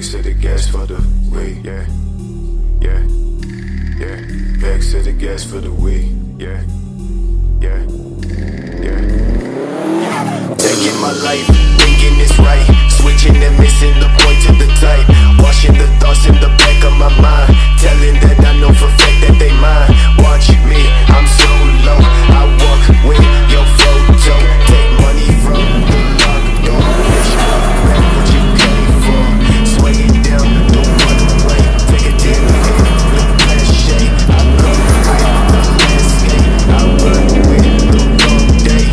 Vex to the gas for the weed, yeah, yeah, yeah. Vex to the gas for the weed, yeah, yeah, yeah. Taking my life, thinking it's right, switching and missing the point to the tight, washing the thoughts in the back of my mind, telling that I know for a fact that they mine. Watch me, I'm so low, I walk with your photo, take money from the locked door, bitch, back what you came for, swing it down the one way, take a dip in the cliche, I come with the landscape, I run with the long day,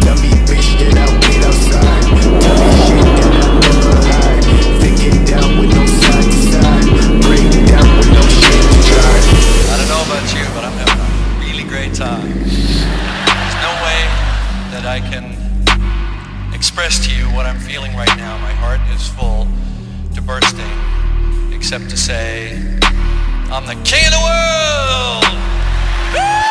tell me bitch that I wait outside, tell me shit that I never hide, thinking down with no side to side, break down with no shit to try. I don't know about you, but I'm having a really great time. There's no way that I can express to you what I'm feeling right now. My heart is full to bursting, except to say, I'm the king of the world! Woo!